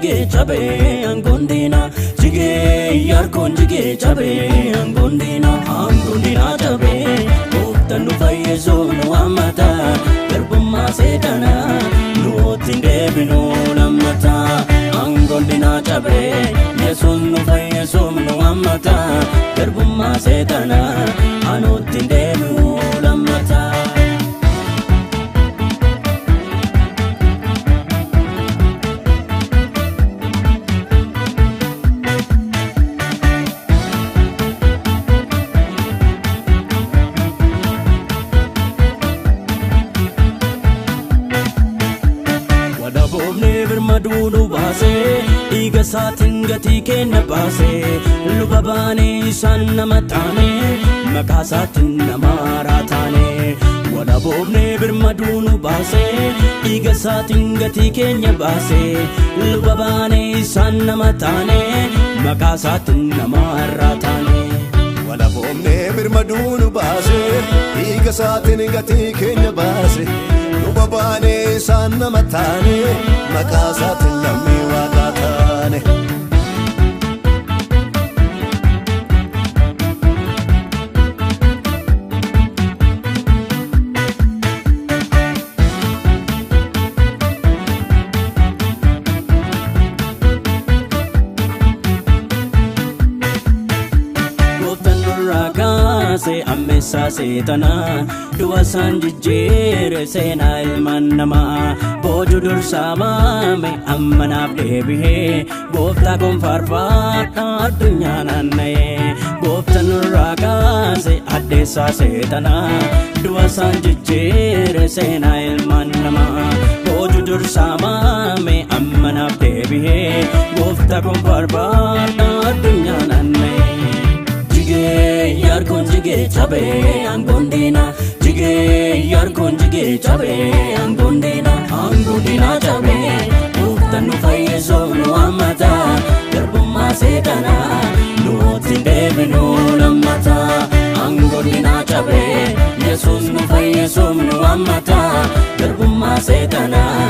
jige chabe angondina jige yar kon jige chabe angondina chabe Gooftaan nu fayyisu nu hammata garbummaa seexanaa nutti hin deebinu lammata angondina chabe Yesuus nu fayyisu nu hammata garbummaa seexanaa nutti hin deebinu lammata Madunu baase iga saatin gati kenna baase luba baane isaan nama taane maqaa saatin nama raataane wala boobne birmadunu baase iga saatin gati kenna baase luba baane isaan nama taane maqaa saatin nama raataane wala boobne birmadunu baase iga saatin gati kenna baase luba baane isaan nama taane maqaa saatin namni waaqa taane se ammessa seetana du'a sanjijjeere seenaa ilmaan namaa booju dursaa maame ammanaaf deebihee gooftaa kun faarfadhaa addunyaa naanna'ee gooftaan nurraa kaase addeessaa seetana du'a sanjijjeere seenaa ilmaan namaa booju dursaa maame ammanaaf deebihee gooftaa kun faarfadhaa addunyaa naanna'ee yar kon jige chabe angondina jige yar kon jige chabe angondina chabe Gooftaan nu fayyisu nu hammata garbummaa seexanaa nutti hin deebinu lammata angondina chabe Yesuus nu fayyisu nu hammata garbummaa seexanaa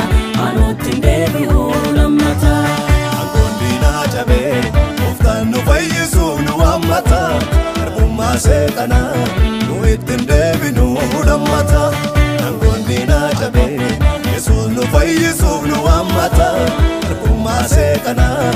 nutti hin deebinu lammata angondina chabe Gooftaan nu fayyisu nu hammata seexanaa nutti hin deebinu lammata angondina chabe Yesuus nu fayyisuuf nu hammata garbummaa seexanaa